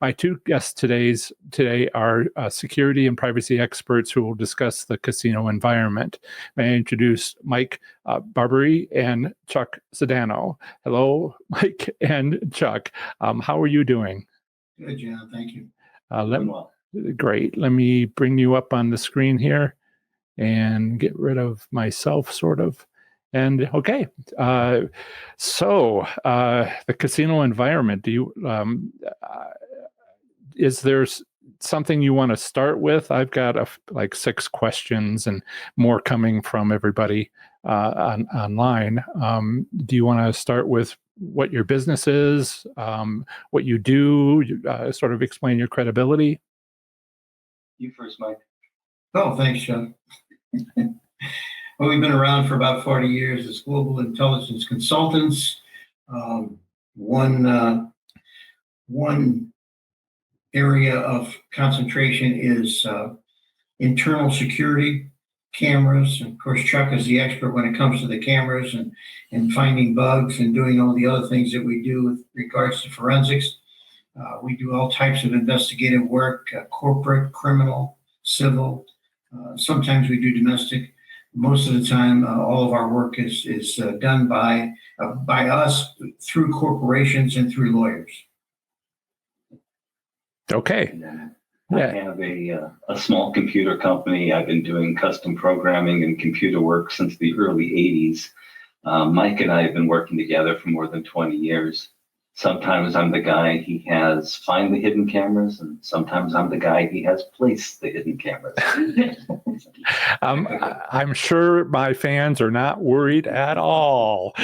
My two guests today are security and privacy experts who will discuss the casino environment. May I introduce Mike Barbieri and Chuck Sedano. Hello, Mike and Chuck. How are you doing? Good, John. Thank you. Great. Let me bring you up on the screen here and get rid of myself, sort of. And okay, so the casino environment. Is there something you want to start with? I've got like 6 questions and more coming from everybody online. Do you want to start with what your business is, what you do, sort of explain your credibility? You first, Mike. Oh, thanks, Sean. Well, we've been around for about 40 years as global intelligence consultants. One area of concentration is internal security, cameras. Of course, Chuck is the expert when it comes to the cameras and finding bugs and doing all the other things that we do with regards to forensics. We do all types of investigative work, corporate, criminal, civil. Sometimes we do domestic. Most of the time, all of our work is done by us through corporations and through lawyers. Okay. I have a small computer company. I've been doing custom programming and computer work since the early 80s. Mike and I have been working together for more than 20 years. Sometimes I'm the guy he has find the hidden cameras, and sometimes I'm the guy he has place the hidden cameras. I'm sure my fans are not worried at all.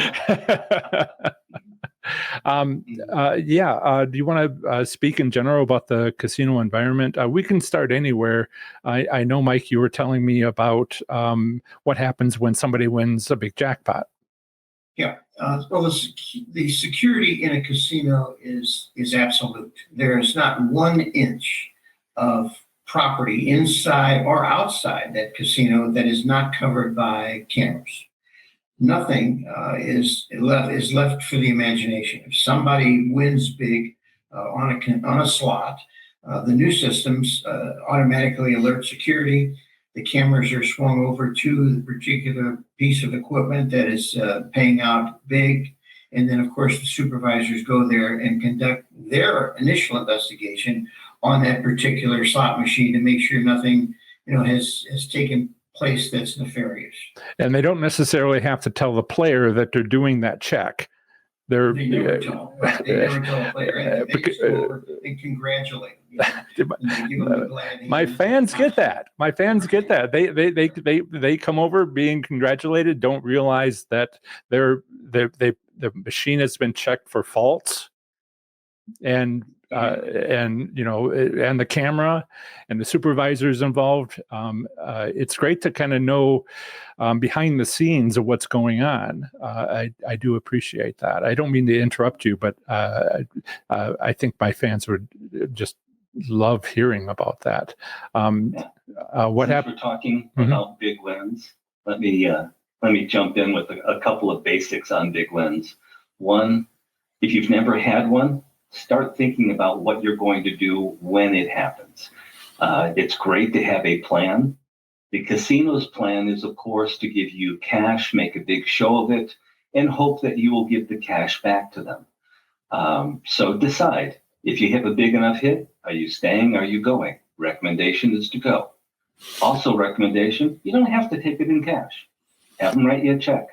Do you want to speak in general about the casino environment? We can start anywhere. I know, Mike, you were telling me about what happens when somebody wins a big jackpot. Yeah. Well, the security in a casino is absolute. There's not 1 inch of property inside or outside that casino that is not covered by cameras. Nothing is left for the imagination. If somebody wins big on a slot, the new systems automatically alert security. The cameras are swung over to the particular piece of equipment that is paying out big. And then, of course, the supervisors go there and conduct their initial investigation on that particular slot machine to make sure nothing, has taken place that's nefarious. And they don't necessarily have to tell the player that they're doing that check. They never tell the player anything. They just go over and congratulate them. My fans get that. They come over being congratulated, don't realize that the machine has been checked for faults, and the camera and the supervisors involved. It's great to kind of know behind the scenes of what's going on. I do appreciate that. I don't mean to interrupt you, but I think my fans would just love hearing about that. What happened? We're talking about big wins. Let me jump in with a couple of basics on big wins. One, if you've never had one, start thinking about what you're going to do when it happens. It's great to have a plan. The casino's plan is, of course, to give you cash, make a big show of it, and hope that you will give the cash back to them. So decide, if you have a big enough hit, are you staying? Are you going? Recommendation is to go. Also recommendation, you don't have to take it in cash. Have them write you a check.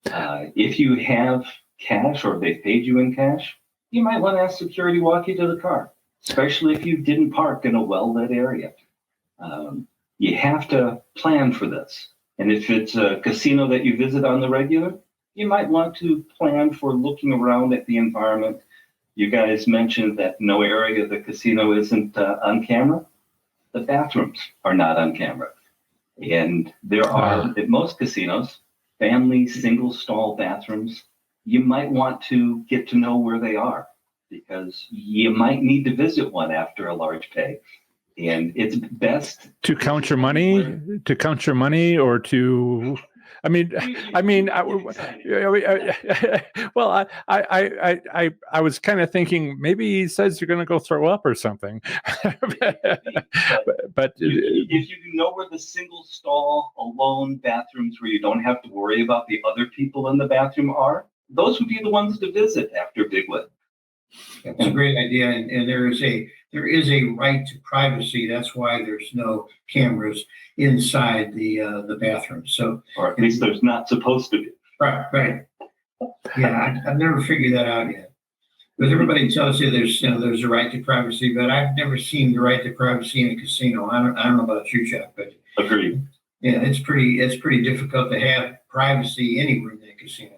If you have cash or they paid you in cash, you might want to ask security walk you to the car, especially if you didn't park in a well-lit area. You have to plan for this. And if it's a casino that you visit on the regular, you might want to plan for looking around at the environment. You guys mentioned that no area of the casino isn't on camera. The bathrooms are not on camera. And there are, at most casinos, family single stall bathrooms. You might want to get to know where they are, because you might need to visit one after a large pay. And it's best to count your money, or to I mean, well, I was kind of thinking maybe he says you're going to go throw up or something. but if you know where the single stall, alone bathrooms where you don't have to worry about the other people in the bathroom are, those would be the ones to visit after Big Win. That's a great idea, and there is a right to privacy. That's why there's no cameras inside the bathroom. So, or at least there's not supposed to be. Right. Yeah, I've never figured that out yet. Because everybody tells you there's a right to privacy, but I've never seen the right to privacy in a casino. I don't know about you, Chuck, but agreed. Yeah, it's pretty difficult to have privacy anywhere in a casino.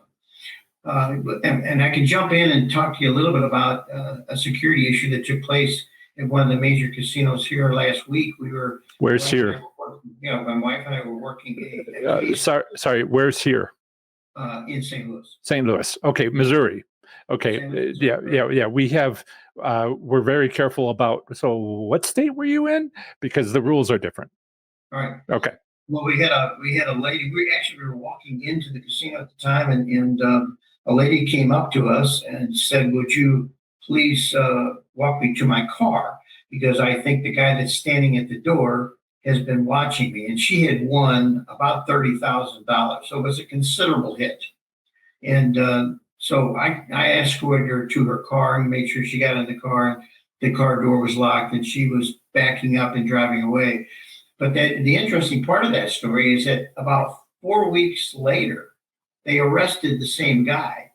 And I can jump in and talk to you a little bit about a security issue that took place at one of the major casinos here last week. Where's here? My wife and I were working. Sorry, where's here? In St. Louis. St. Louis. Okay, Missouri. Okay, yeah. We have. We're very careful about. So, what state were you in? Because the rules are different. All right. Okay. Well, we had a lady. We were walking into the casino at the time, and a lady came up to us and said, "Would you please walk me to my car? Because I think the guy that's standing at the door has been watching me." And she had won about $30,000, so it was a considerable hit. And so I escorted her to her car and made sure she got in the car. The car door was locked, and she was backing up and driving away. But the interesting part of that story is that about 4 weeks later, they arrested the same guy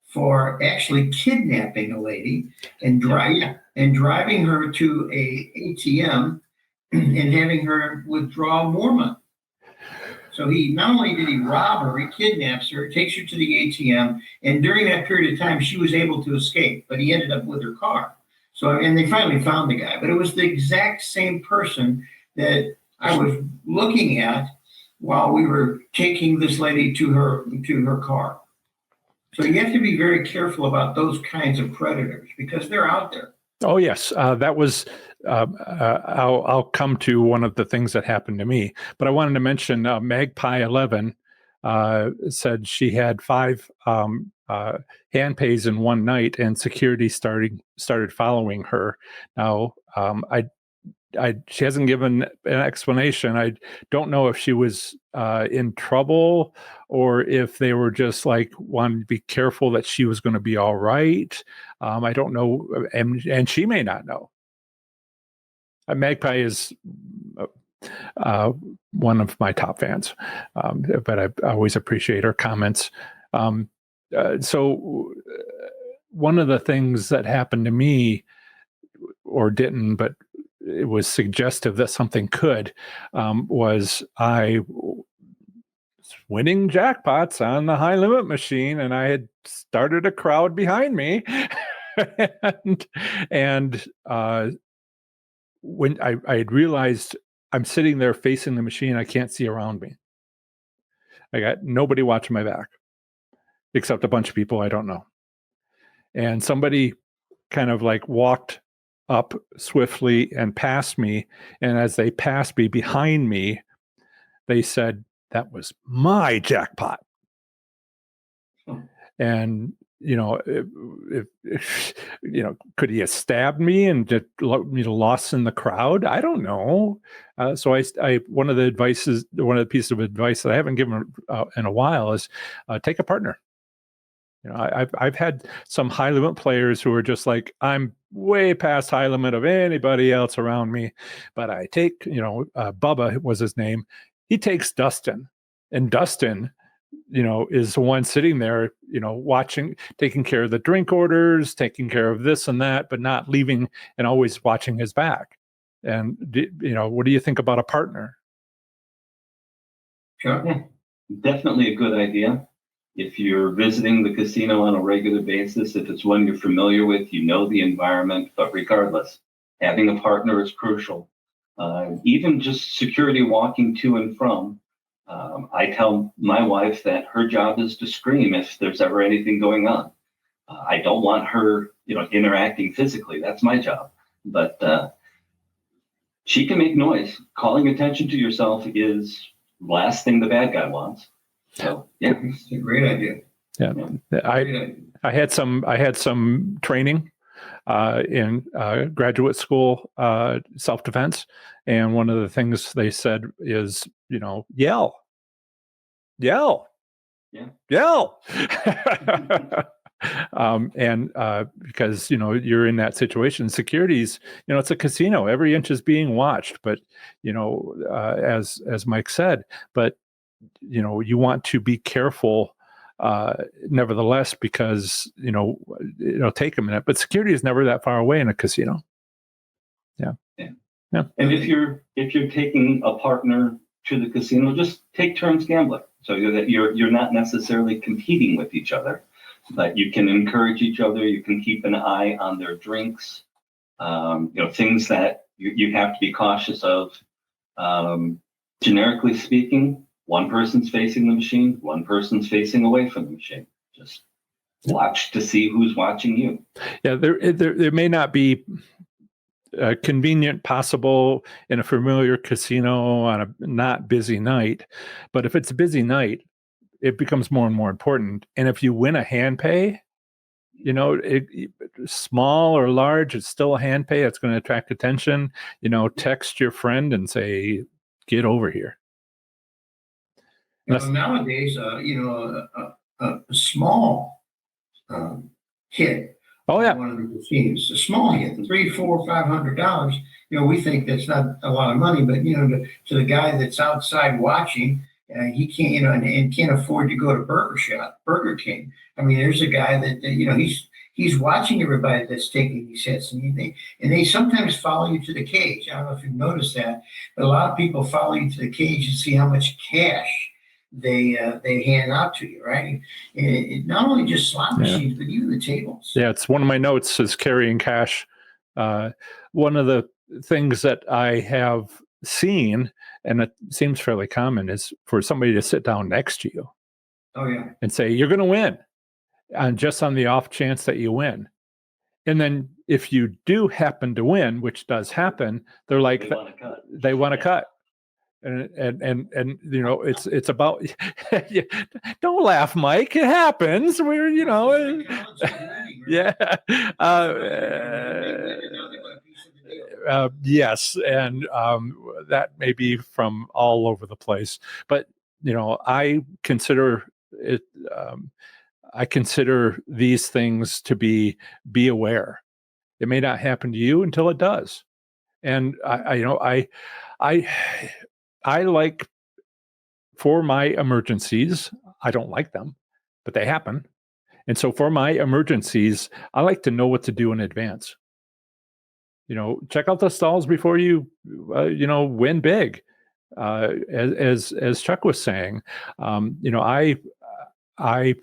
for actually kidnapping a lady and driving her to a ATM and having her withdraw more money. So he not only did he rob her, he kidnaps her, takes her to the ATM, and during that period of time, she was able to escape, but he ended up with her car. So, and they finally found the guy, but it was the exact same person that I was looking at while we were taking this lady to her car. So you have to be very careful about those kinds of predators because they're out there. Oh yes, that was. I'll come to one of the things that happened to me, but I wanted to mention Magpie 11 said she had 5 hand pays in one night, and security started following her. Now, she hasn't given an explanation. I don't know if she was in trouble or if they were just like wanting to be careful that she was going to be all right. I don't know, and she may not know. Magpie is one of my top fans, but I always appreciate her comments. So one of the things that happened to me, or didn't, but it was suggestive that something could, was I was winning jackpots on the high limit machine, and I had started a crowd behind me, and when I had realized I'm sitting there facing the machine, I can't see around me. I got nobody watching my back except a bunch of people I don't know. And somebody kind of like walked up swiftly and past me. And as they passed me behind me, they said, "That was my jackpot." And if could he have stabbed me and just lost in the crowd? I don't know. So one of the pieces of advice that I haven't given in a while is take a partner. I've had some high limit players who are just like, I'm way past high limit of anybody else around me, but I take, Bubba was his name. He takes Dustin, and Dustin, is the one sitting there, watching, taking care of the drink orders, taking care of this and that, but not leaving and always watching his back. And, what do you think about a partner? Sure. Definitely a good idea. If you're visiting the casino on a regular basis, if it's one you're familiar with, the environment, but regardless, having a partner is crucial. Even just security walking to and from. I tell my wife that her job is to scream if there's ever anything going on. I don't want her, interacting physically. That's my job. But she can make noise. Calling attention to yourself is the last thing the bad guy wants. So yeah, It's a great idea. Yeah, Great I idea. I had some training in graduate school self-defense, and one of the things they said is, yell, yell, Yeah. yell. And because you're in that situation, securities, it's a casino. Every inch is being watched. But as Mike said, but you want to be careful. Nevertheless, because it'll take a minute. But security is never that far away in a casino. Yeah. And if you're taking a partner to the casino, just take turns gambling. So you're not necessarily competing with each other, but you can encourage each other. You can keep an eye on their drinks. Things that you have to be cautious of. Generically speaking, one person's facing the machine, one person's facing away from the machine. Just watch to see who's watching you. Yeah, there may not be convenient possible in a familiar casino on a not busy night, but if it's a busy night, it becomes more and more important. And if you win a hand pay, small or large, it's still a hand pay. It's going to attract attention. Text your friend and say, "Get over here." Nowadays, a small hit. Oh yeah, One of the machines, a small hit, $300, $400, $500. We think that's not a lot of money, but to the guy that's outside watching, he can't, and can't afford to go to Burger King. I mean, there's a guy that he's watching everybody that's taking these hits, and they sometimes follow you to the cage. I don't know if you've noticed that, but a lot of people follow you to the cage and see how much cash they hand out to you, right? Not only just slot machines, but even the tables. Yeah, it's one of my notes is carrying cash. One of the things that I have seen, and it seems fairly common, is for somebody to sit down next to you. Oh yeah. And say, "You're going to win," and just on the off chance that you win. And then if you do happen to win, which does happen, they're like, they want to cut. And it's about don't laugh, Mike, it happens. We're yeah. Yes, and that may be from all over the place, but I consider it I consider these things to be aware. It may not happen to you until it does. And I like, for my emergencies, I don't like them, but they happen. And so for my emergencies, I like to know what to do in advance. Check out the stalls before you, win big. As Chuck was saying, I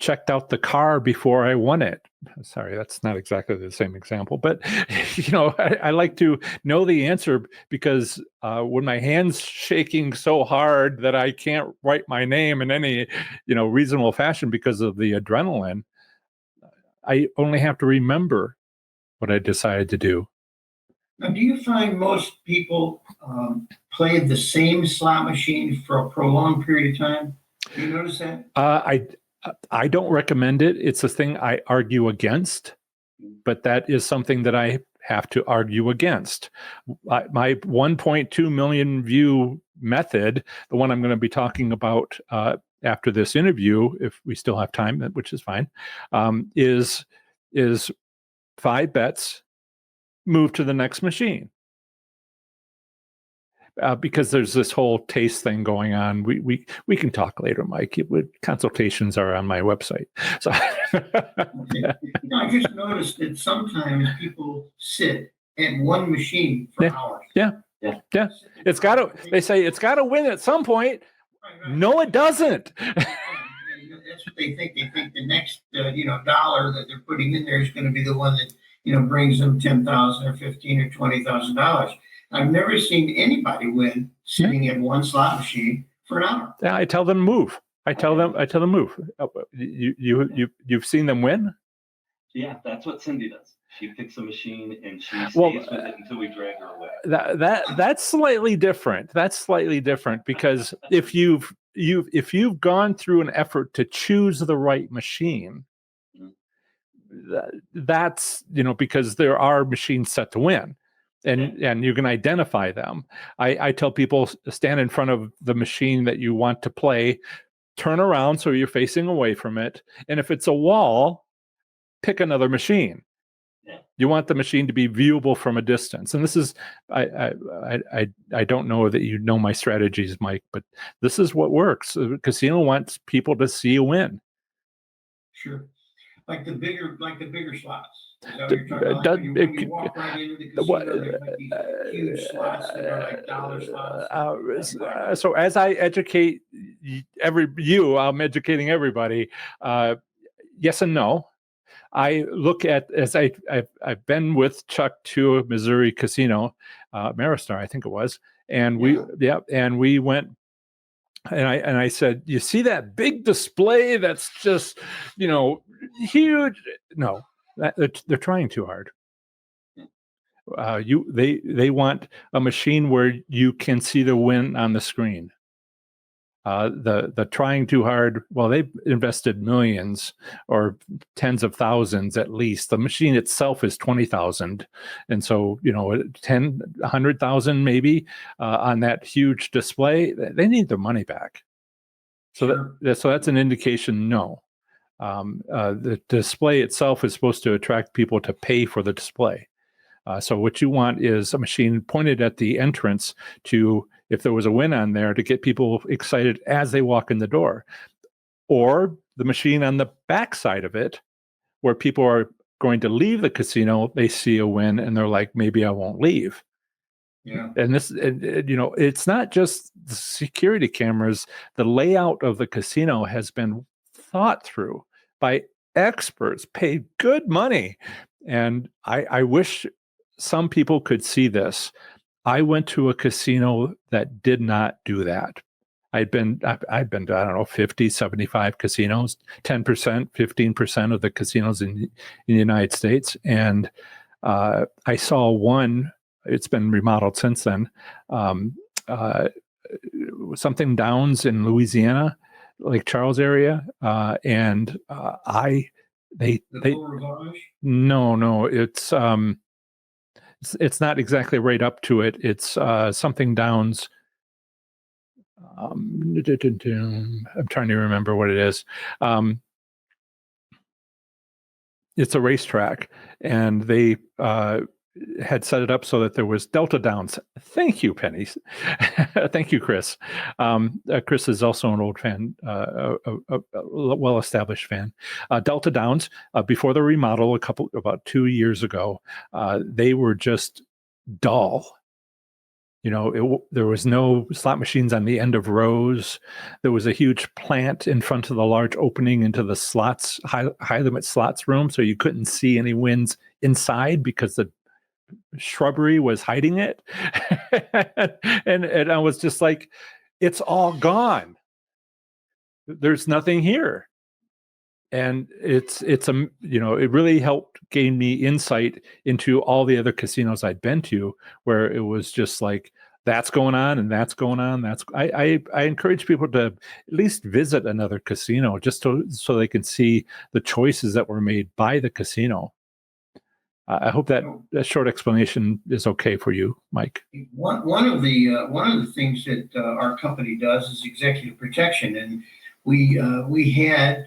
checked out the car before I won it. Sorry, that's not exactly the same example, but I like to know the answer, because when my hand's shaking so hard that I can't write my name in any reasonable fashion because of the adrenaline, I only have to remember what I decided to do. Now, do you find most people play the same slot machine for a prolonged period of time? Do you notice that? I don't recommend it. It's a thing I argue against, but that is something that I have to argue against. My 1.2 million view method, the one I'm going to be talking about after this interview, if we still have time, which is fine, is 5 bets, move to the next machine. Because there's this whole taste thing going on. We can talk later, Mike. Consultations are on my website. So Okay. I just noticed that sometimes people sit at one machine for hours. Yeah. It's got to. They say it's got to win at some point. Right. No, it doesn't. That's what they think. They think the next dollar that they're putting in there is going to be the one that brings them $10,000 or $15,000 or $20,000. I've never seen anybody win sitting at one slot machine for an hour. Yeah, I tell them move. I tell them move. You've seen them win? Yeah, that's what Cindy does. She picks a machine and she stays with it until we drag her away. That's slightly different. That's slightly different, because if you've if you've gone through an effort to choose the right machine, that's, because there are machines set to win, and you can identify them. I tell people, stand in front of the machine that you want to play, turn around so you're facing away from it, and if it's a wall, pick another machine. You want the machine to be viewable from a distance. And this is, I don't know that you know my strategies, Mike, but this is what works. The casino wants people to see a win. Sure. Like the bigger slots. Is that what you're talking about? When you walk right into the casino, there's like these huge slots that are like dollar slots. So as I educate I'm educating everybody. Yes and no. I look at, as I've been with Chuck to a Missouri casino, Maristar, I think it was, and we went, and I said, you see that big display that's just, huge? No, they're trying too hard. They want a machine where you can see the win on the screen. The trying too hard, well, they've invested millions or tens of thousands at least. The machine itself is 20,000. And so, 100,000 maybe on that huge display, they need their money back. So that's an indication, no. The display itself is supposed to attract people to pay for the display. So what you want is a machine pointed at the entrance to, if there was a win on there, to get people excited as they walk in the door. Or the machine on the back side of it, where people are going to leave the casino, they see a win and they're like, maybe I won't leave. Yeah. And this, it's not just the security cameras. The layout of the casino has been thought through by experts, paid good money. And I wish some people could see this. I went to a casino that did not do that. I've been to, I don't know, 50, 75 casinos, 10%, 15% of the casinos in the United States. And I saw one, it's been remodeled since then, something Downs in Louisiana, Lake Charles area. No, it's not exactly right up to it. It's something Downs. I'm trying to remember what it is. It's a racetrack, and they had set it up so that there was Delta Downs. Thank you, Penny. Thank you, Chris. Chris is also an old fan, a well-established fan. Delta Downs, before the remodel about 2 years ago, they were just dull. There was no slot machines on the end of rows. There was a huge plant in front of the large opening into the slots, high limit slots room, so you couldn't see any wins inside because the shrubbery was hiding it. and I was just like, it's all gone. There's nothing here. And it really helped gain me insight into all the other casinos I'd been to, where it was just like, that's going on and that's going on. I encourage people to at least visit another casino just so they can see the choices that were made by the casino. I hope that short explanation is okay for you, Mike. One of the things that our company does is executive protection, and we had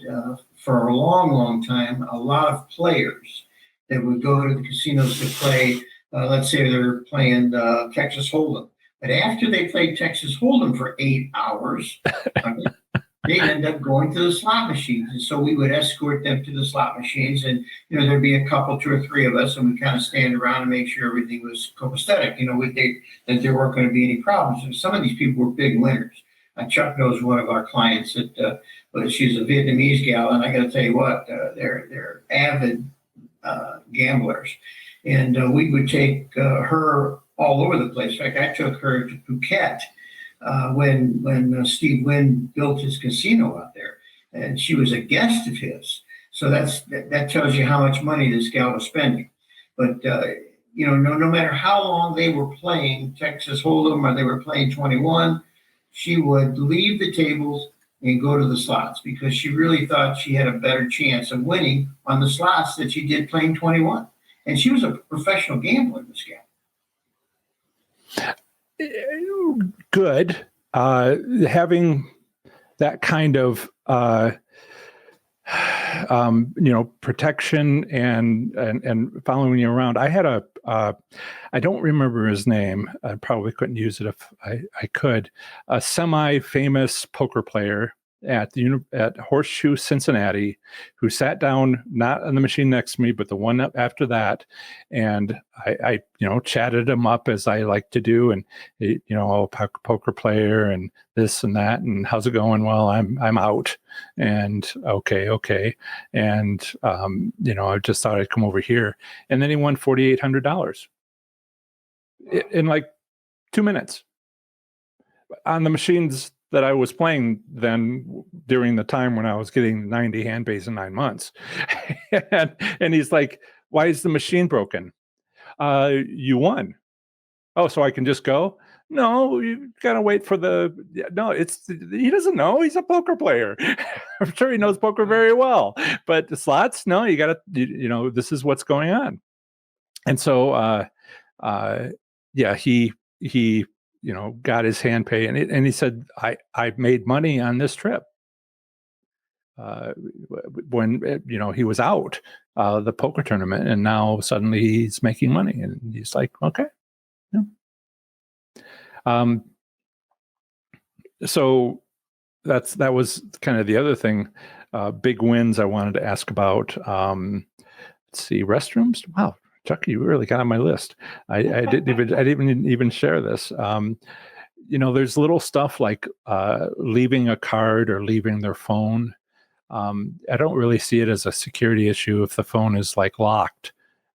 for a long time a lot of players that would go to the casinos to play. Let's say they're playing Texas Hold'em, but after they played Texas Hold'em for 8 hours, they end up going to the slot machines. And so we would escort them to the slot machines, and there'd be a couple, 2 or 3 of us, and we kind of stand around and make sure everything was copacetic. That there weren't going to be any problems. And some of these people were big winners. Chuck knows one of our clients that she's a Vietnamese gal, and I got to tell you what, they're avid gamblers, and we would take her all over the place. In fact, I took her to Phuket when Steve Wynn built his casino out there, and she was a guest of his. So that tells you how much money this gal was spending. But no matter how long they were playing Texas Hold'em or they were playing 21, she would leave the tables and go to the slots because she really thought she had a better chance of winning on the slots than she did playing 21. And she was a professional gambler, this gal. Good. Having that kind of protection and following you around. I had I don't remember his name. I probably couldn't use it if I could. A semi-famous poker player at Horseshoe Cincinnati, who sat down not on the machine next to me, but the one up after that, and I chatted him up as I like to do, and poker player and this and that, and how's it going? Well, I'm out, and okay, and I just thought I'd come over here, and then he won $4,800 in like 2 minutes on the machines that I was playing then during the time when I was getting 90 hand pays in 9 months. and he's like, why is the machine broken? You won. Oh, so I can just go? No, you got to wait for he doesn't know. He's a poker player. I'm sure he knows poker very well, but the slots, no, you got to, this is what's going on. And so, he got his hand pay, and he said, I made money on this trip. When he was out the poker tournament, and now suddenly he's making money, and he's like, okay, yeah. So that was kind of the other thing. Big wins I wanted to ask about. Let's see, restrooms. Wow. Chuck, you really got on my list. I didn't even share this. There's little stuff like leaving a card or leaving their phone. I don't really see it as a security issue if the phone is like locked.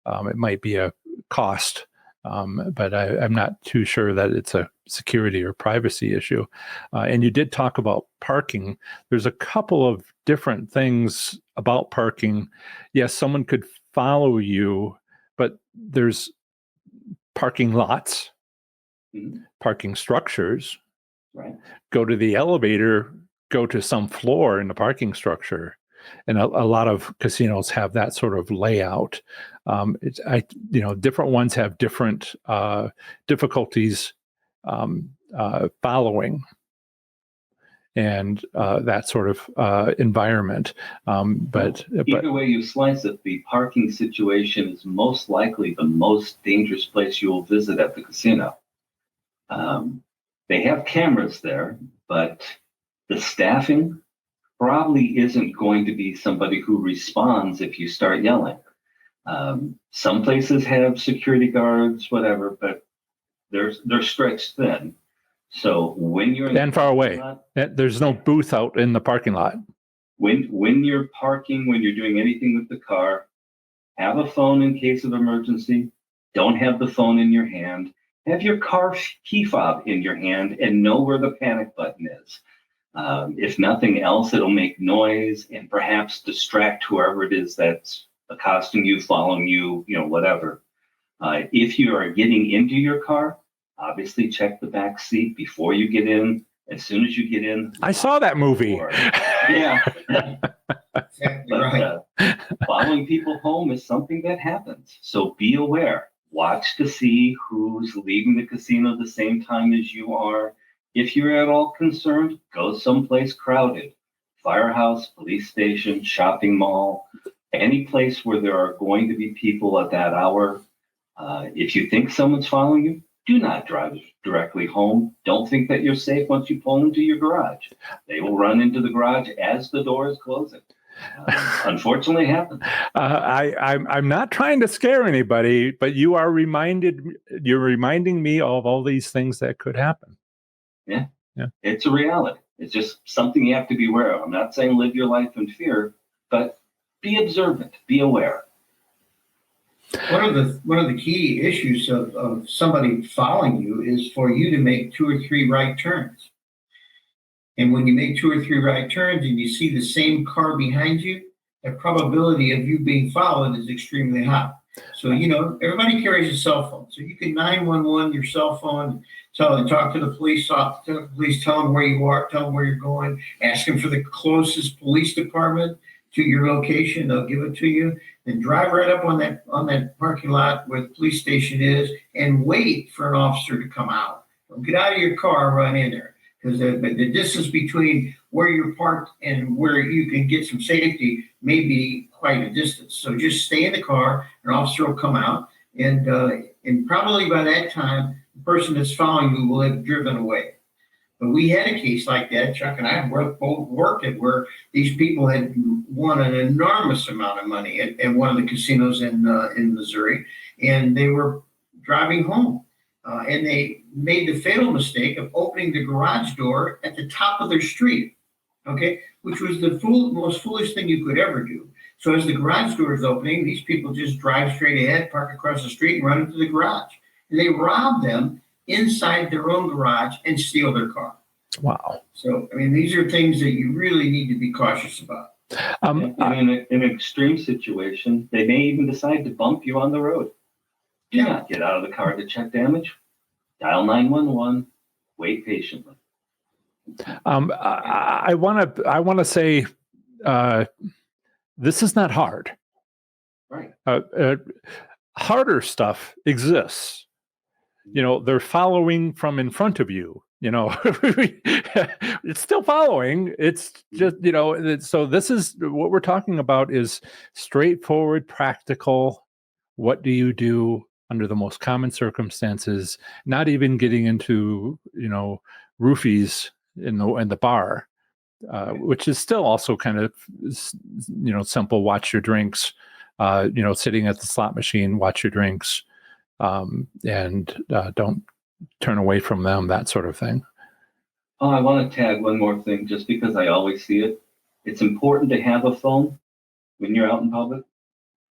It might be a cost, but I'm not too sure that it's a security or privacy issue. And you did talk about parking. There's a couple of different things about parking. Yes, someone could follow you, but there's parking lots, parking structures, right? Go to the elevator, go to some floor in the parking structure. And a lot of casinos have that sort of layout. Different ones have different difficulties following and that sort of environment. But either way you slice it, the parking situation is most likely the most dangerous place you will visit at the casino. They have cameras there, but the staffing probably isn't going to be somebody who responds if you start yelling. Some places have security guards, whatever, but they're stretched thin. So when you're and far away, there's no booth out in the parking lot. When you're parking, when you're doing anything with the car, have a phone in case of emergency. Don't have the phone in your hand. Have your car key fob in your hand and know where the panic button is. If nothing else, it'll make noise and perhaps distract whoever it is that's accosting you, following you, whatever. If you are getting into your car, obviously check the back seat before you get in. As soon as you get in. I saw that movie. Yeah. Exactly right. Following people home is something that happens. So be aware. Watch to see who's leaving the casino the same time as you are. If you're at all concerned, go someplace crowded. Firehouse, police station, shopping mall, any place where there are going to be people at that hour. If you think someone's following you, do not drive directly home. Don't think that you're safe once you pull into your garage. They will run into the garage as the door is closing. Unfortunately, it happens. I'm not trying to scare anybody, but you're reminding me of all these things that could happen. Yeah. It's a reality. It's just something you have to be aware of. I'm not saying live your life in fear, but be observant, be aware. One of the key issues of somebody following you is for you to make 2 or 3 right turns. And when you make 2 or 3 right turns and you see the same car behind you, the probability of you being followed is extremely high. So, everybody carries a cell phone. So you can 911 your cell phone, talk to the police, tell them where you are, tell them where you're going, ask them for the closest police department to your location. They'll give it to you. Then drive right up on that parking lot where the police station is and wait for an officer to come out. Don't get out of your car and run in there, because the distance between where you're parked and where you can get some safety may be quite a distance. So just stay in the car. An officer will come out, and probably by that time, the person that's following you will have driven away. But we had a case like that. Chuck and I both worked at, where these people had won an enormous amount of money at one of the casinos in Missouri, and they were driving home, and they made the fatal mistake of opening the garage door at the top of their street, okay, which was the most foolish thing you could ever do. So as the garage door is opening, these people just drive straight ahead, park across the street, and run into the garage. And they rob them inside their own garage and steal their car. Wow. So, these are things that you really need to be cautious about. In an extreme situation, they may even decide to bump you on the road. Do not get out of the car to check damage. Dial 911. Wait patiently. I want to say this is not hard. Right. Harder stuff exists. They're following from in front of you. It's still following. It's just, so this is what we're talking about, is straightforward, practical. What do you do under the most common circumstances? Not even getting into, roofies in the bar, which is still also kind of, simple. Watch your drinks, sitting at the slot machine, watch your drinks, and don't turn away from them, that sort of thing. Oh, I want to tag one more thing, just because I always see it. It's important to have a phone when you're out in public.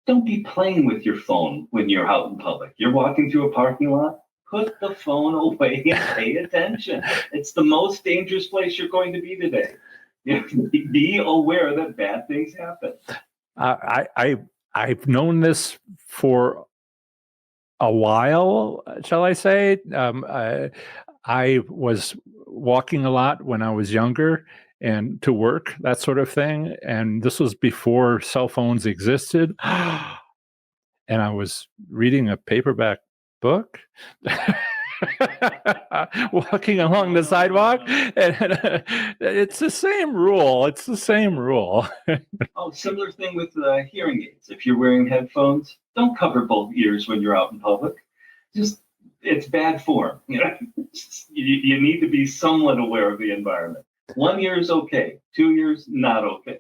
Don't be playing with your phone when you're out in public. You're walking through a parking lot, put the phone away and pay attention. It's the most dangerous place you're going to be today. Be aware that bad things happen. I've known this for a while, shall I say. I was walking a lot when I was younger, and to work, that sort of thing. And this was before cell phones existed. And I was reading a paperback book, walking along the sidewalk. And it's the same rule. It's the same rule. Oh, similar thing with hearing aids. If you're wearing headphones, don't cover both ears when you're out in public. It's bad form. You need to be somewhat aware of the environment. 1 ear is okay. 2 ears, not okay.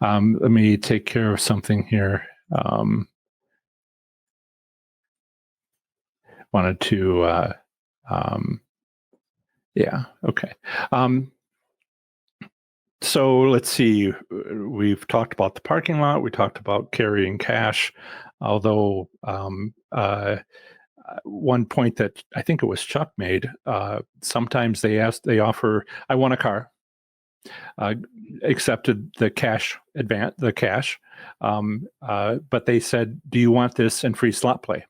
Let me take care of something here. Wanted to, yeah, okay. So let's see. We've talked about the parking lot. We talked about carrying cash. Although one point that I think it was Chuck made, sometimes they offer, I want a car. Accepted the cash, but they said, do you want this in free slot play?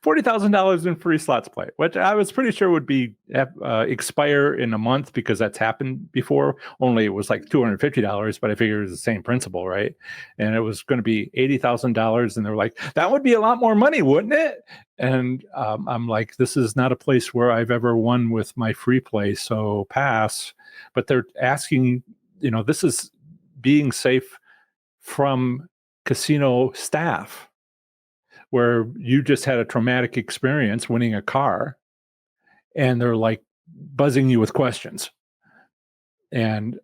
$40,000 in free slots play, which I was pretty sure would be expire in a month, because that's happened before. Only it was like $250, but I figured it was the same principle, right? And it was going to be $80,000, and they're like, that would be a lot more money, wouldn't it? And I'm like, this is not a place where I've ever won with my free play, so pass. But they're asking, this is being safe from casino staff, where you just had a traumatic experience winning a car, and they're like buzzing you with questions. And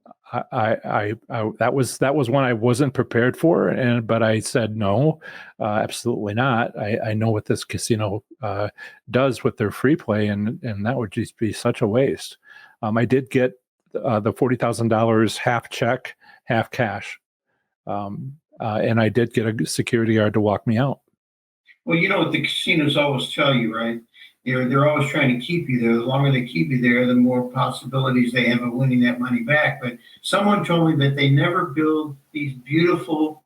I that was one I wasn't prepared for, but I said no, absolutely not. I know what this casino does with their free play, and that would just be such a waste. I did get the $40,000 half check, half cash, and I did get a security guard to walk me out. Well, what the casinos always tell you, right? They're always trying to keep you there. The longer they keep you there, the more possibilities they have of winning that money back. But someone told me that they never build these beautiful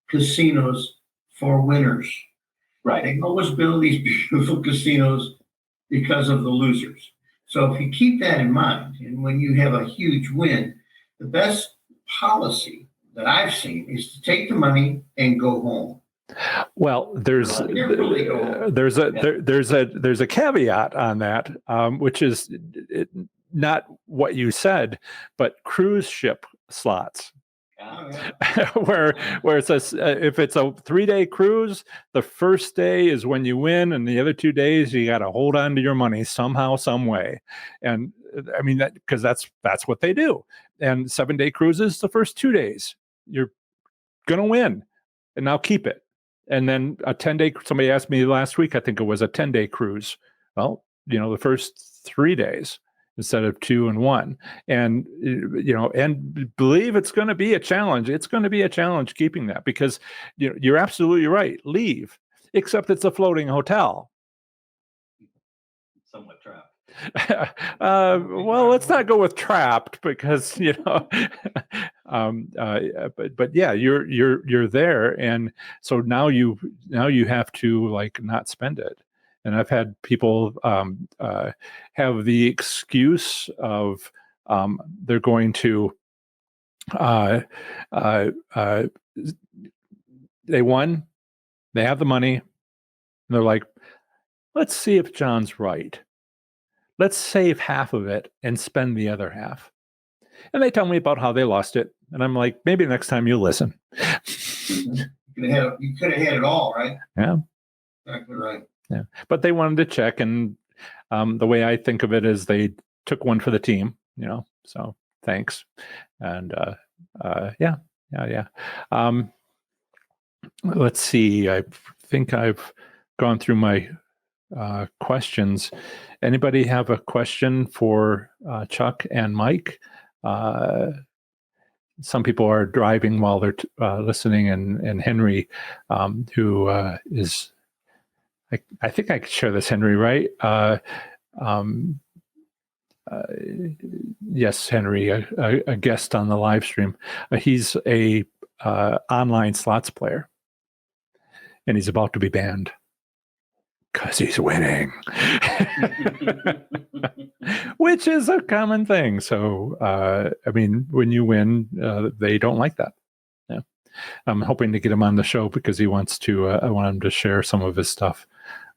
casinos for winners. Right. They always build these beautiful casinos because of the losers. So if you keep that in mind, and when you have a huge win, the best policy that I've seen is to take the money and go home. Well, there's a caveat on that, which is not what you said, but cruise ship slots. where it says if it's a 3-day cruise, the first day is when you win, and the other 2 days you got to hold on to your money somehow, some way. And I mean that because that's what they do. And 7-day cruises, the first 2 days you're gonna win, and now keep it. And then a 10-day. Somebody asked me last week, I think it was a 10-day cruise. Well, the first 3 days instead of 2 and 1, and and believe it's going to be a challenge. It's going to be a challenge keeping that because you're absolutely right. Leave, except it's a floating hotel. Somewhat trapped. Well, let's not go with trapped because but yeah, you're there, and so now you have to like not spend it. And I've had people have the excuse of they're going to they won, they have the money, and they're like, let's see if John's right. Let's save half of it and spend the other half. And they tell me about how they lost it, and I'm like, maybe next time you'll listen. You could have had it all, right? Yeah, exactly right. Yeah, but they wanted to check, and the way I think of it is they took one for the team, so thanks. And yeah. Let's see. I think I've gone through my questions. Anybody have a question for Chuck and Mike? Some people are driving while they're listening, and Henry, who is, I think I could share this, Henry, right? Yes, Henry, a guest on the live stream. He's a online slots player, and he's about to be banned because he's winning, which is a common thing. So, I mean, when you win, they don't like that. Yeah, I'm hoping to get him on the show because he wants to. I want him to share some of his stuff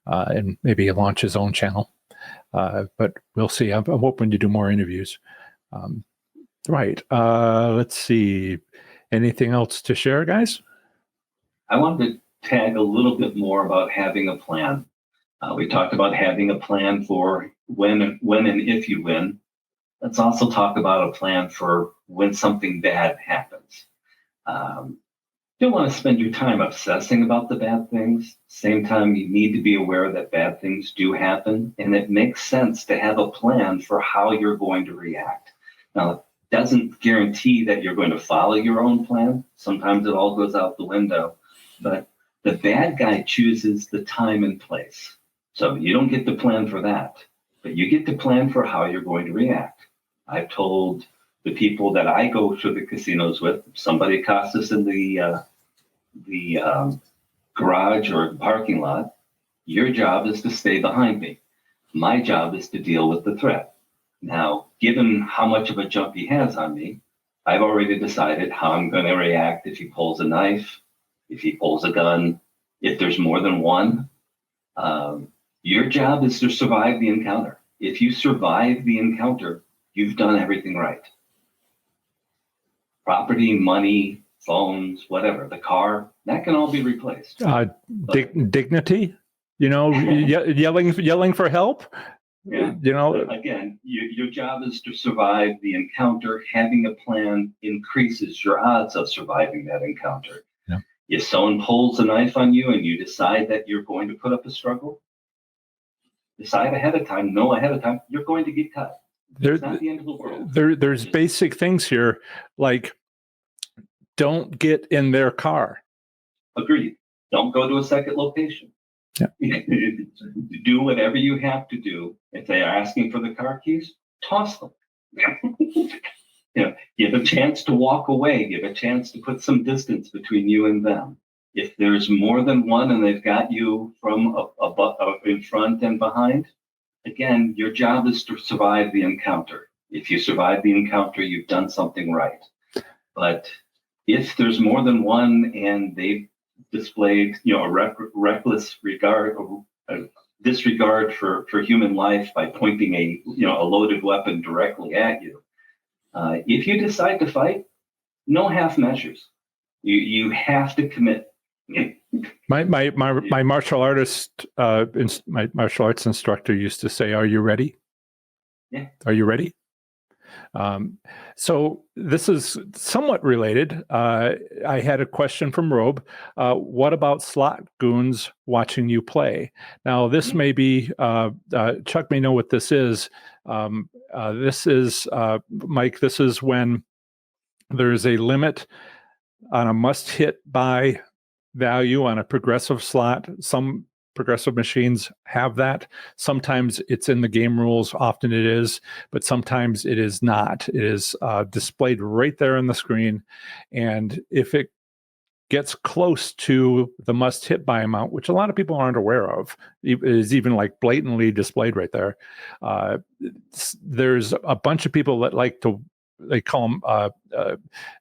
and maybe launch his own channel. But we'll see. I'm hoping to do more interviews. Right. Let's see. Anything else to share, guys? I wanted to tag a little bit more about having a plan. We talked about having a plan for when and if you win. Let's also talk about a plan for when something bad happens. You don't want to spend your time obsessing about the bad things. Same time, you need to be aware that bad things do happen, and it makes sense to have a plan for how you're going to react. Now, it doesn't guarantee that you're going to follow your own plan. Sometimes it all goes out the window, but the bad guy chooses the time and place. So you don't get to plan for that, but you get to plan for how you're going to react. I've told the people that I go to the casinos with, if somebody accosts us in the garage or parking lot, your job is to stay behind me. My job is to deal with the threat. Now, given how much of a jump he has on me, I've already decided how I'm going to react if he pulls a knife, if he pulls a gun, if there's more than one. Your job is to survive the encounter. If you survive the encounter, you've done everything right. Property, money, phones, whatever, the car, that can all be replaced. Dignity, yelling for help. Yeah. Again, your job is to survive the encounter. Having a plan increases your odds of surviving that encounter. Yeah. If someone pulls a knife on you and you decide that you're going to put up a struggle, decide ahead of time, know ahead of time, you're going to get cut. It's not the end of the world. There's basic things here, like don't get in their car. Agreed. Don't go to a second location. Yeah. Do whatever you have to do. If they are asking for the car keys, toss them. Give a chance to walk away. Give a chance to put some distance between you and them. If there's more than one and they've got you from in front and behind, again, your job is to survive the encounter. If you survive the encounter, you've done something right. But if there's more than one and they've displayed, a reckless regard, disregard for human life by pointing a loaded weapon directly at you, if you decide to fight, no half measures. You have to commit. My martial artist, my martial arts instructor used to say, "Are you ready? Yeah. Are you ready?" So this is somewhat related. I had a question from Robe. What about slot goons watching you play? Now, this may be, Chuck may know what this is. This is, Mike, this is when there's a limit on a must hit by value on a progressive slot. Some progressive machines have that. Sometimes it's in the game rules, often it is, but sometimes it is not. It is displayed right there on the screen. And if it gets close to the must hit by amount, which a lot of people aren't aware of, it is even like blatantly displayed right there. There's a bunch of people that like to, they call them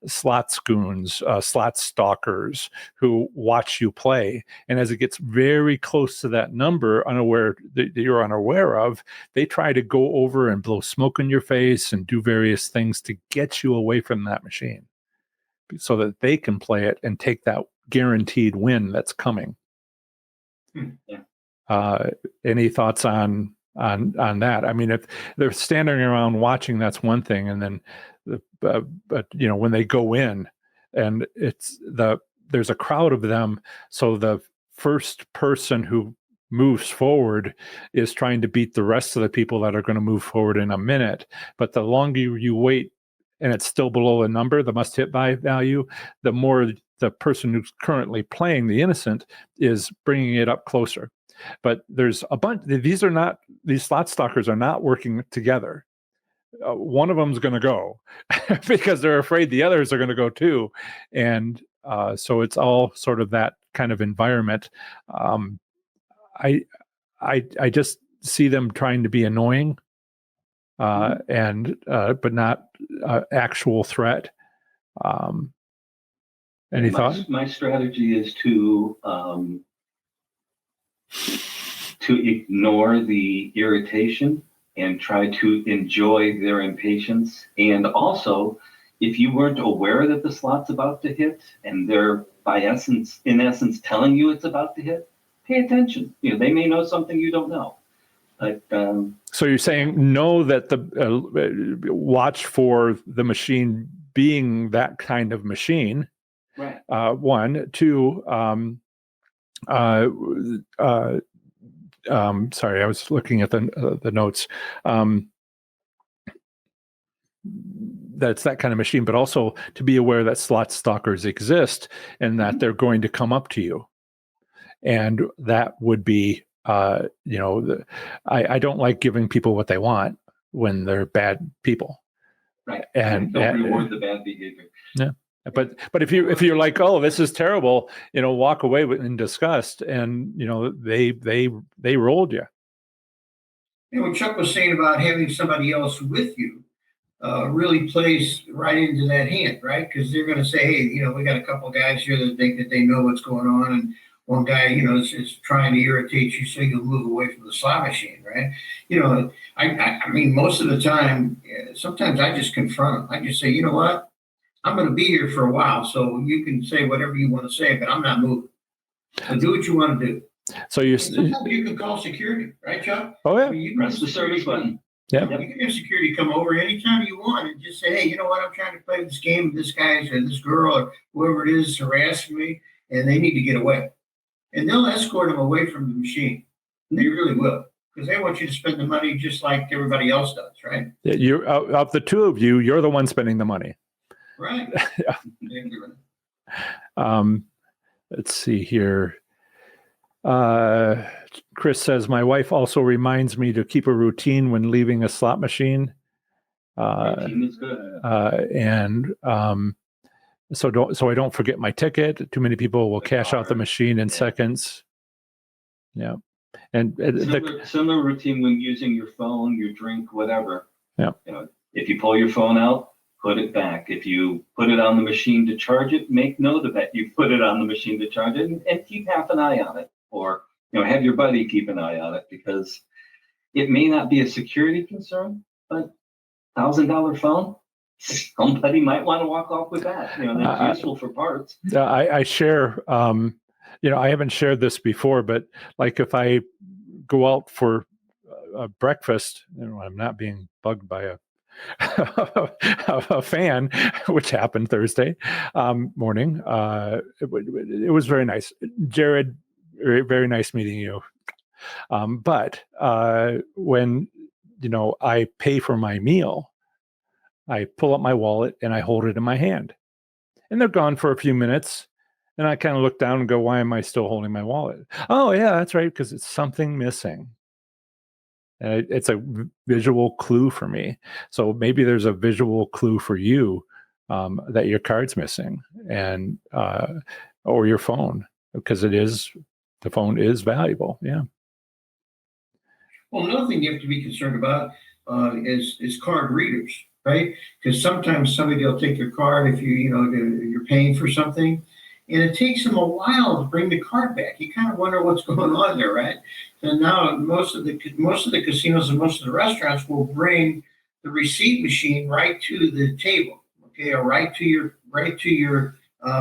slot scoons, slot stalkers, who watch you play. And as it gets very close to that number, that you're unaware of, they try to go over and blow smoke in your face and do various things to get you away from that machine, so that they can play it and take that guaranteed win that's coming. Yeah. Any thoughts on that? I mean, if they're standing around watching, that's one thing, and then, but when they go in, and there's a crowd of them, so the first person who moves forward is trying to beat the rest of the people that are going to move forward in a minute. But the longer you wait, and it's still below the number, the must hit by value, the more the person who's currently playing the innocent is bringing it up closer. But there's a bunch. These slot stalkers are not working together. One of them's going to go because they're afraid the others are going to go too, and so it's all sort of that kind of environment. I just see them trying to be annoying, and but not actual threat. Any thoughts? My strategy is to ignore the irritation and try to enjoy their impatience. And also, if you weren't aware that the slot's about to hit and they're in essence telling you it's about to hit, pay attention. They may know something you don't know. But so you're saying know that watch for the machine being that kind of machine. Right. One, two. Sorry, I was looking at the notes. That's that kind of machine, but also to be aware that slot stalkers exist and that they're going to come up to you, and that would be, I don't like giving people what they want when they're bad people. Right. And don't reward the bad behavior. Yeah. But if you're like, oh, this is terrible, walk away in disgust, and they rolled you. What Chuck was saying about having somebody else with you really plays right into that hand, right? Because they're going to say, hey, we got a couple of guys here that think that they know what's going on, and one guy, is trying to irritate you, so you'll move away from the slot machine, right? I mean, most of the time, sometimes I just confront them. I just say, you know what? I'm going to be here for a while, so you can say whatever you want to say, but I'm not moving. So do what you want to do. So sometimes you can call security, right, Chuck? Oh yeah. I mean, you press the service button. Yeah. You can have security come over anytime you want and just say, hey, you know what? I'm trying to play this game. This guy or this girl or whoever it is harassing me, and they need to get away. And they'll escort them away from the machine. They really will, because they want you to spend the money just like everybody else does, right? Yeah, you're of the two of you, you're the one spending the money. Right. Yeah. Let's see here. Chris says, my wife also reminds me to keep a routine when leaving a slot machine. Routine is good. So I don't forget my ticket. Too many people will cash out the machine in seconds. Yeah. And Similar routine when using your phone, your drink, whatever. Yeah. If you pull your phone out, put it back. If you put it on the machine to charge it, make note of that. You put it on the machine to charge it and keep half an eye on it. Or, have your buddy keep an eye on it, because it may not be a security concern, but $1,000 phone, somebody might want to walk off with that. That's useful for parts. I share, I haven't shared this before, but like if I go out for breakfast, I'm not being bugged by a fan, which happened Thursday morning. It was very nice. Jared, very, very nice meeting you. But when, I pay for my meal, I pull up my wallet and I hold it in my hand. And they're gone for a few minutes. And I kind of look down and go, why am I still holding my wallet? Oh, yeah, that's right, because it's something missing. And it's a visual clue for me. So maybe there's a visual clue for you that your card's missing, and or your phone, because the phone is valuable. Yeah. Well, another thing you have to be concerned about is card readers, right? Because sometimes somebody will take your card if you're paying for something, and it takes them a while to bring the card back. You kind of wonder what's going on there, right? And now most of the casinos and most of the restaurants will bring the receipt machine right to the table, okay, or right to your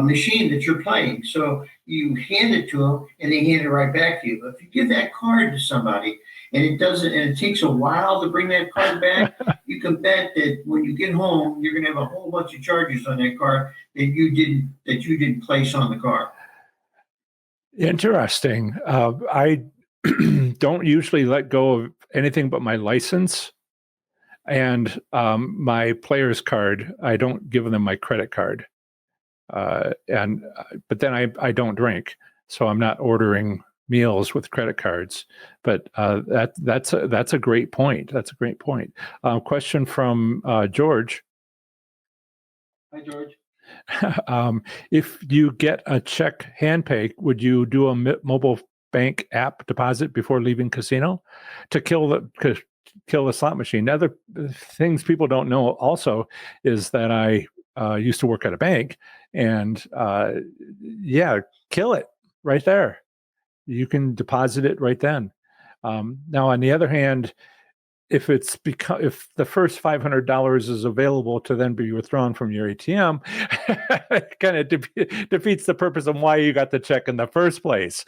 machine that you're playing. So you hand it to them, and they hand it right back to you. But if you give that card to somebody and it takes a while to bring that card back, you can bet that when you get home, you're going to have a whole bunch of charges on that card that you didn't place on the card. Interesting. I don't usually let go of anything but my license and my player's card. I don't give them my credit card. But then I don't drink, so I'm not ordering meals with credit cards. But that's a great point. That's a great point. Question from George. Hi, George. If you get a check hand pay, would you do a mobile bank app deposit before leaving casino to kill the slot machine? Other things people don't know also is that I used to work at a bank, and kill it right there. You can deposit it right then. Now, on the other hand, if if the first $500 is available to then be withdrawn from your ATM, it kind of defeats the purpose of why you got the check in the first place.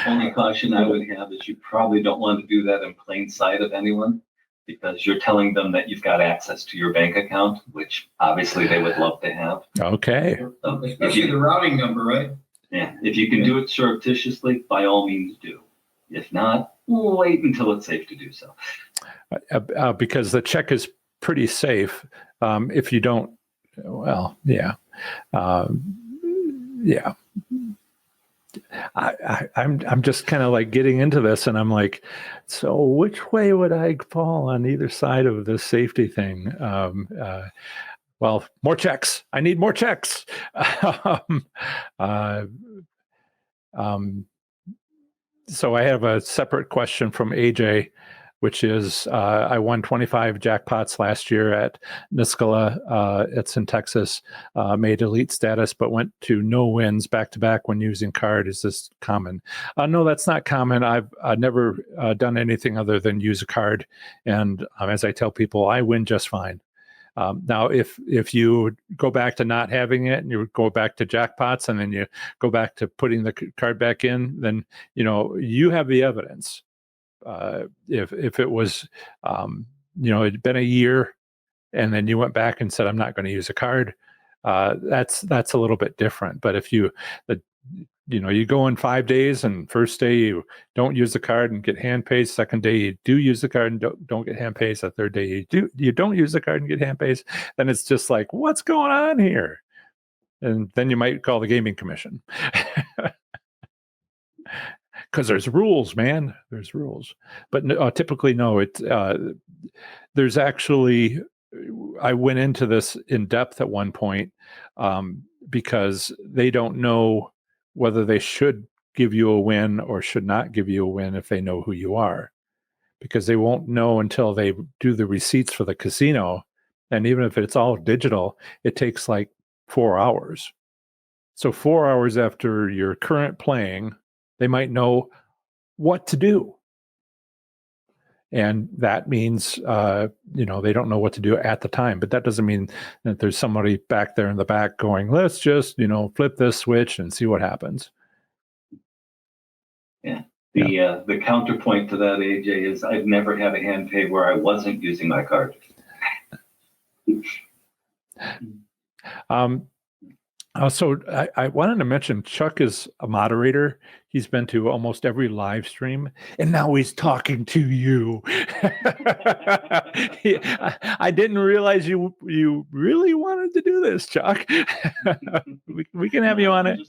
Only caution I would have is you probably don't want to do that in plain sight of anyone, because you're telling them that you've got access to your bank account, which obviously they would love to have. Okay. So especially the routing number, right? Yeah. If you can do it surreptitiously, by all means do. If not, wait until it's safe to do so. Because the check is pretty safe. If you don't, well, yeah. Yeah. I'm just kind of like getting into this, and I'm like, so which way would I fall on either side of this safety thing? Well, more checks. I need more checks. So I have a separate question from AJ, which is I won 25 jackpots last year at Niskola. It's in Texas. Made elite status, but went to no wins back to back when using card. Is this common? No, that's not common. I've never done anything other than use a card. And as I tell people, I win just fine. Now, if you go back to not having it and you go back to jackpots and then you go back to putting the card back in, then, you have the evidence. If it was, it'd been a year and then you went back and said, I'm not going to use a card, that's a little bit different. But if you go in 5 days and first day you don't use the card and get hand pays, second day you do use the card and don't get hand pays, the third day you don't use the card and get hand pays, then it's just like, what's going on here? And then you might call the gaming commission. because there's rules, man. There's rules, but typically no. There's actually. I went into this in depth at one point because they don't know whether they should give you a win or should not give you a win if they know who you are, because they won't know until they do the receipts for the casino. And even if it's all digital, it takes like 4 hours. So 4 hours after your current playing, they might know what to do. And that means, they don't know what to do at the time. But that doesn't mean that there's somebody back there in the back going, let's just, flip this switch and see what happens. Yeah. The counterpoint to that, AJ, is I've never had a hand pay where I wasn't using my card. Also, I wanted to mention Chuck is a moderator. He's been to almost every live stream, and now he's talking to you. I didn't realize you really wanted to do this, Chuck. we can have you on it.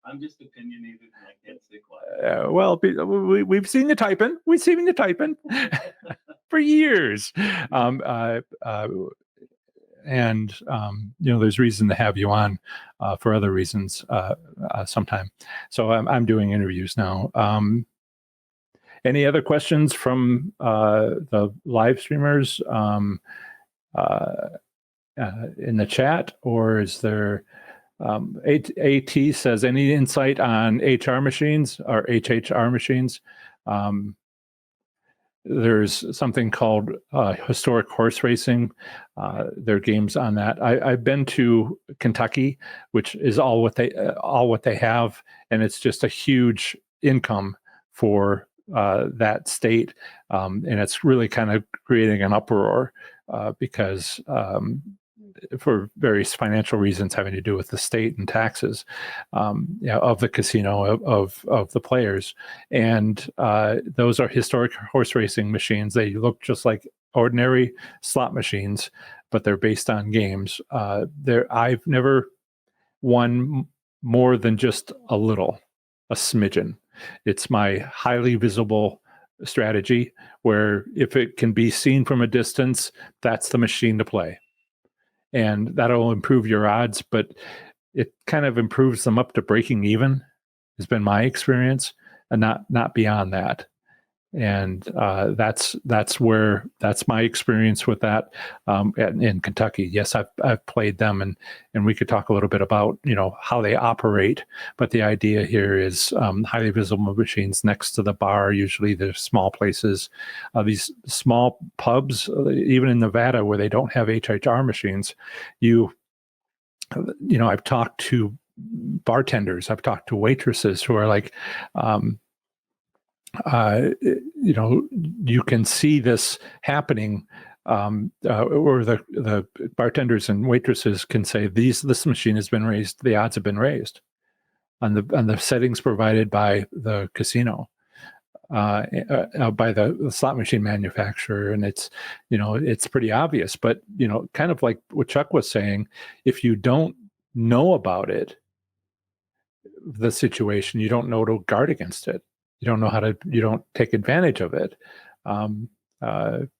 I'm just opinionated, and I can't stay quiet. Well, we've seen you typing. We've seen you typing for years. And there's reason to have you on for other reasons sometime. So I'm doing interviews now. Any other questions from the live streamers in the chat, or is there? AT says, any insight on HR machines or HHR machines? There's something called historic horse racing. There are games on that. I've been to Kentucky, which is all what they have, and it's just a huge income for that state, and it's really kind of creating an uproar because for various financial reasons having to do with the state and taxes of the casino of the players. And those are historic horse racing machines. They look just like ordinary slot machines, but they're based on games. I've never won more than just a smidgen. It's my highly visible strategy where if it can be seen from a distance, that's the machine to play. And that'll improve your odds, but it kind of improves them up to breaking even, has been my experience, and not beyond that. And that's my experience with that in Kentucky. Yes, I've played them, and we could talk a little bit about how they operate. But the idea here is highly visible machines next to the bar. Usually, there's small places, these small pubs, even in Nevada where they don't have HHR machines. I've talked to bartenders, I've talked to waitresses who are like. You can see this happening, or the bartenders and waitresses can say, this machine has been raised, the odds have been raised on the settings provided by the casino, by the slot machine manufacturer. And it's pretty obvious, but kind of like what Chuck was saying, if you don't know about it, the situation, you don't know to guard against it. You don't know you don't take advantage of it. Situational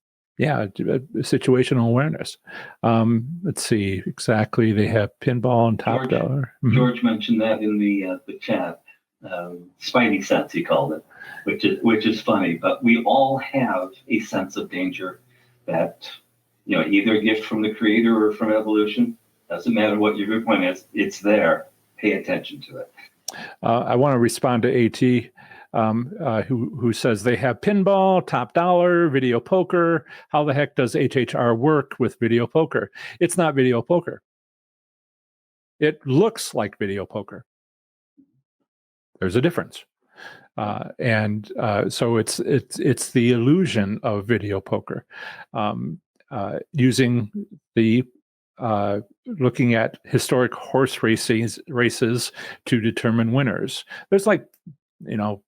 awareness. Let's see exactly. They have pinball and top dollar. Mm-hmm. George mentioned that in the chat. Spidey sense, he called it, which is funny. But we all have a sense of danger that either a gift from the creator or from evolution. Doesn't matter what your viewpoint is. It's there. Pay attention to it. I want to respond to AT. Who says they have pinball, top dollar, video poker. How the heck does HHR work with video poker? It's not video poker. It looks like video poker. There's a difference. So it's the illusion of video poker, using the looking at historic horse races to determine winners. There's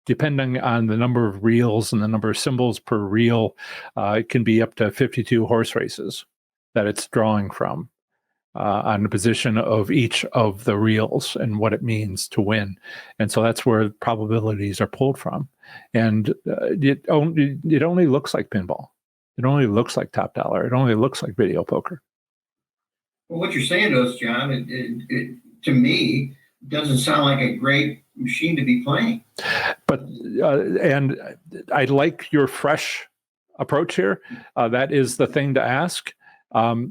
depending on the number of reels and the number of symbols per reel, it can be up to 52 horse races that it's drawing from. on the position of each of the reels and what it means to win. And so that's where probabilities are pulled from. And it only looks like pinball. It only looks like top dollar. It only looks like video poker. Well, what you're saying to us, John, it to me doesn't sound like a great machine to be playing. But and I like your fresh approach here. That is the thing to ask.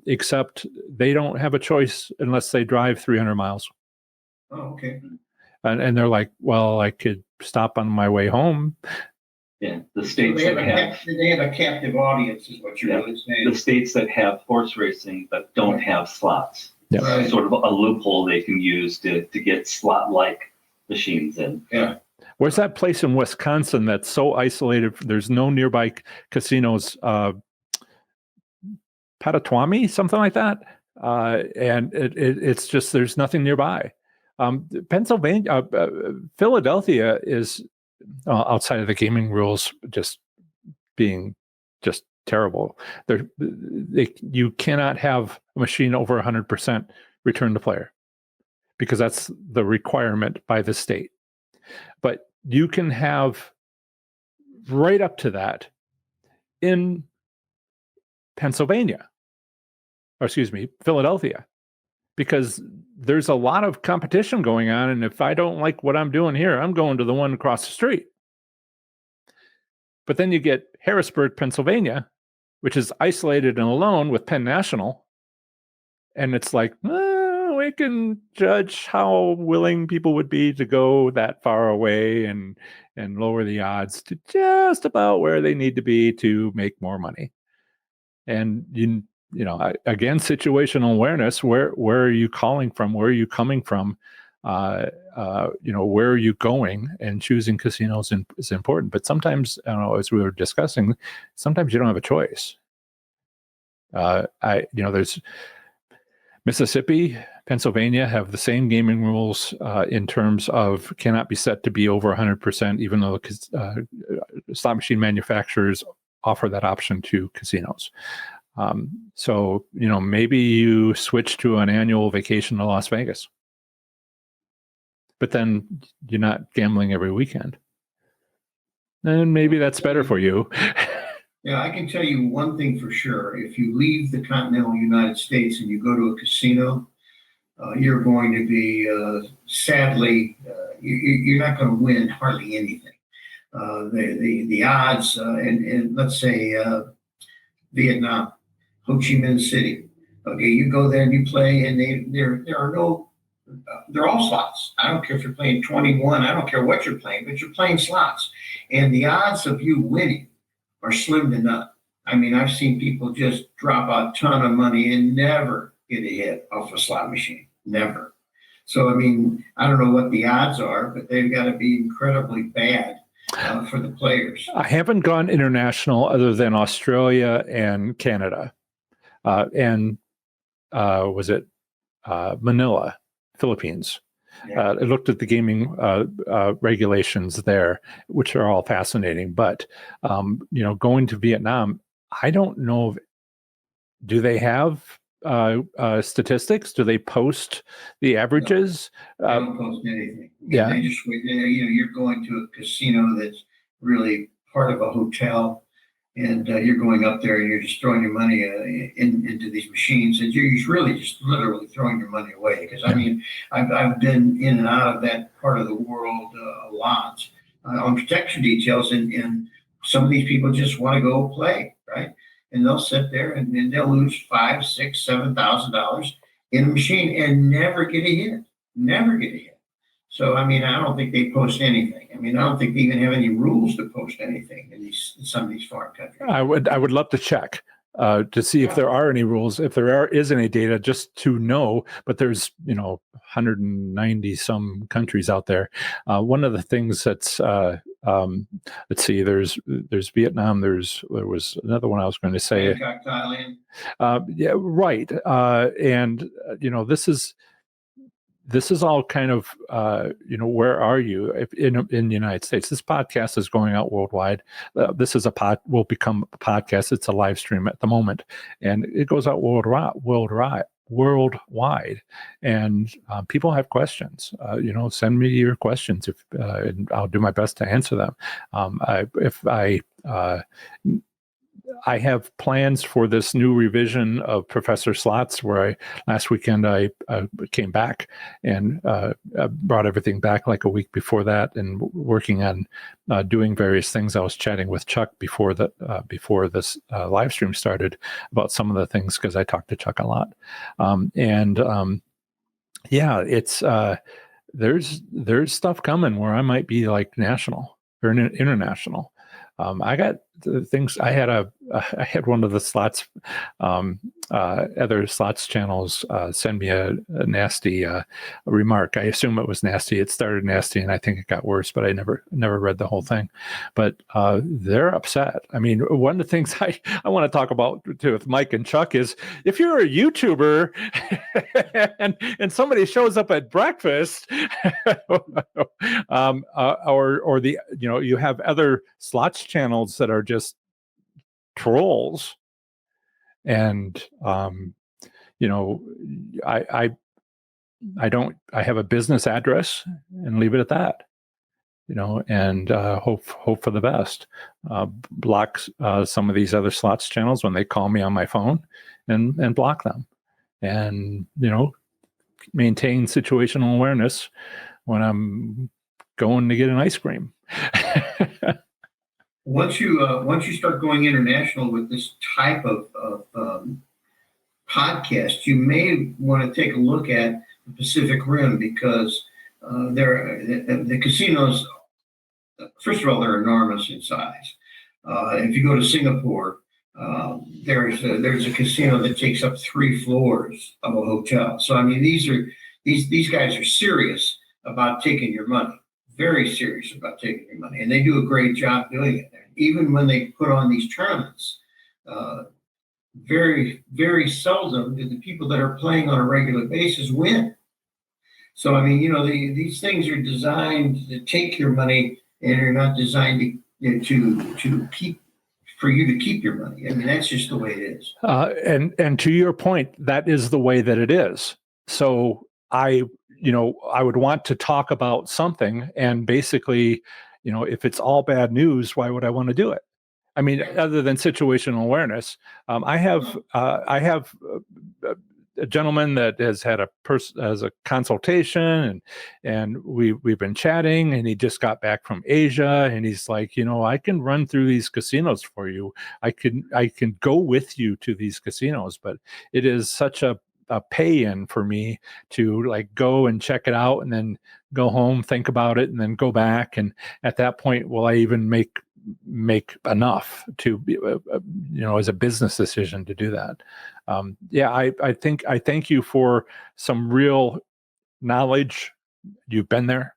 Except they don't have a choice unless they drive 300 miles. Oh, okay. And they're like, well, I could stop on my way home. Yeah, the So states they have that they have a captive audience, is what you're really saying. the states that have horse racing but don't have slots. Yeah. Right. Sort of a loophole they can use to get slot-like machines in. Yeah. Where's that place in Wisconsin that's so isolated? There's no nearby casinos. Potawatomi, something like that, and it's just there's nothing nearby. Pennsylvania, Philadelphia is outside of the gaming rules, just being just terrible. You cannot have a machine over 100% return to player because that's the requirement by the state. But you can have right up to that in Pennsylvania. Or excuse me, Philadelphia, because there's a lot of competition going on. And if I don't like what I'm doing here, I'm going to the one across the street. But then you get Harrisburg, Pennsylvania, which is isolated and alone with Penn National. And it's like, we can judge how willing people would be to go that far away and lower the odds to just about where they need to be to make more money. And you know, again, situational awareness. Where are you calling from? Where are you coming from? You know, where are you going? And choosing casinos is important. But sometimes, I don't know, as we were discussing, sometimes you don't have a choice. There's Mississippi, Pennsylvania have the same gaming rules in terms of cannot be set to be over 100%, even though slot machine manufacturers offer that option to casinos. So, you know, maybe you switch to an annual vacation to Las Vegas, but then you're not gambling every weekend. And maybe that's better for you. Yeah, I can tell you one thing for sure. If you leave the continental United States and you go to a casino, you're going to be, sadly, you're not going to win hardly anything. The odds, and let's say Vietnam, Ho Chi Minh City. Okay, you go there and you play, and there are no, they're all slots. I don't care if you're playing 21. I don't care what you're playing, but you're playing slots, and the odds of you winning are slim to none. I mean, I've seen people just drop a ton of money and never get a hit off a slot machine. Never. So, I mean, I don't know what the odds are, but they've got to be incredibly bad for the players. I haven't gone international other than Australia and Canada. Was it Manila, Philippines? Yeah. I looked at the gaming regulations there, which are all fascinating. But you know, going to Vietnam, I don't know. Do they have statistics? Do they post the averages? They don't post anything. Yeah. They just, you're going to a casino that's really part of a hotel, and you're going up there and you're just throwing your money into these machines, and you're really just literally throwing your money away. Because I mean, I've been in and out of that part of the world a lot on protection details, and some of these people just want to go play, right? And they'll sit there and they'll lose $5,000, $6,000, $7,000 in a machine and never get a hit. Never get a hit. So, I mean, I don't think they post anything. I mean, I don't think they even have any rules to post anything in some of these foreign countries. I would love to check to see if there are any rules, if there is any data, just to know. But there's 190 some countries out there. One of the things that's let's see, there's Vietnam. There was another one I was going to say. Bangkok, Thailand. Yeah, right. And this is all kind of, where are you in the United States? This podcast is going out worldwide. This is will become a podcast. It's a live stream at the moment, and it goes out worldwide. worldwide, and people have questions. Send me your questions, and I'll do my best to answer them. I have plans for this new revision of Professor Slots, where last weekend I came back and brought everything back like a week before that, and working on doing various things. I was chatting with Chuck before this live stream started about some of the things, because I talk to Chuck a lot, it's there's stuff coming where I might be like national or international. I got the things. I had one of the slots, other slots channels send me a nasty remark. I assume it was nasty. It started nasty, and I think it got worse. But I never read the whole thing. But they're upset. I mean, one of the things I want to talk about too with Mike and Chuck is, if you're a YouTuber and somebody shows up at breakfast, or you have other slots channels that are just trolls, and I have a business address, and leave it at that, and hope for the best. Block some of these other slots channels when they call me on my phone, and block them, and maintain situational awareness when I'm going to get an ice cream. Once you start going international with this type of podcast, you may want to take a look at the Pacific Rim, because the casinos, first of all, they're enormous in size. If you go to Singapore, there's a casino that takes up 3 floors of a hotel. So I mean, these guys are serious about taking your money. Very serious about taking your money, and they do a great job doing it. Even when they put on these tournaments, very, very seldom do the people that are playing on a regular basis win. So I mean, these things are designed to take your money, and they're not designed to keep your money. I mean, that's just the way it is. And to your point, that is the way that it is. So I would want to talk about something, and basically, if it's all bad news, why would I want to do it? I mean, other than situational awareness, I have a gentleman that has had as a consultation, and we've been chatting, and he just got back from Asia, and he's like, I can run through these casinos for you. I can go with you to these casinos, but it is such a pay-in for me to like go and check it out, and then go home, think about it, and then go back. And at that point, will I even make enough to as a business decision to do that? I thank you for some real knowledge. You've been there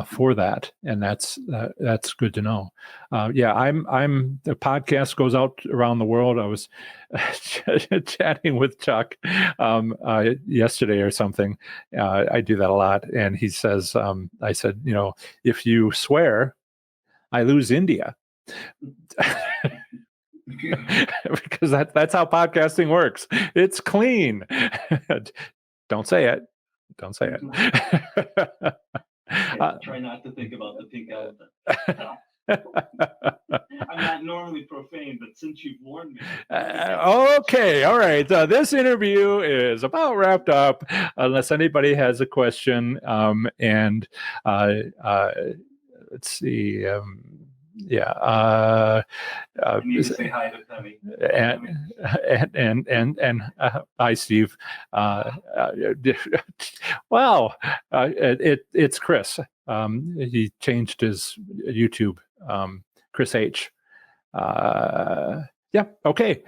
for that, and that's good to know. I'm the podcast goes out around the world. I was chatting with Chuck yesterday or something. I do that a lot, and he says, I said, if you swear, I lose India. Because that's how podcasting works. It's clean. Don't say it. Try not to think about the pink elephant. I'm not normally profane, but since you've warned me. Okay, all right. This interview is about wrapped up, unless anybody has a question. Let's see. I need to say hi to Penny. And hi, Steve. Wow, it's Chris. He changed his YouTube. Chris H. Okay.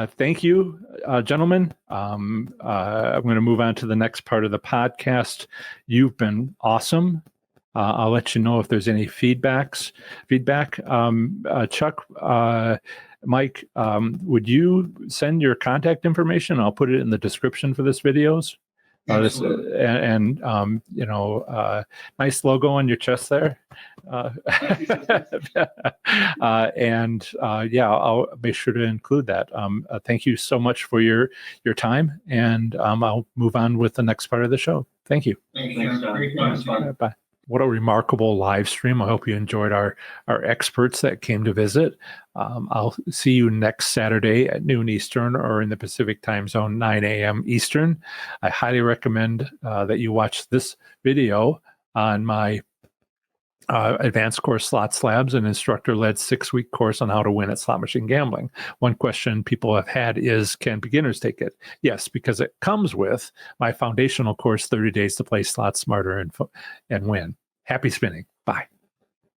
Thank you, gentlemen. I'm going to move on to the next part of the podcast. You've been awesome. I'll let you know if there's any feedback. Chuck, Mike, would you send your contact information? I'll put it in the description for this videos. Absolutely. Nice logo on your chest there. I'll make sure to include that. Thank you so much for your time, and I'll move on with the next part of the show. Thank you. Thanks, Thanks, John. John. Great That was talking to you. fun. Bye. What a remarkable live stream. I hope you enjoyed our experts that came to visit. I'll see you next Saturday at noon Eastern, or in the Pacific time zone, 9 a.m. Eastern. I highly recommend that you watch this video on my advanced course Slots Labs, an instructor-led 6-week course on how to win at slot machine gambling. One question people have had is, can beginners take it? Yes, because it comes with my foundational course, 30 Days to Play Slots Smarter and Win. Happy spinning. Bye.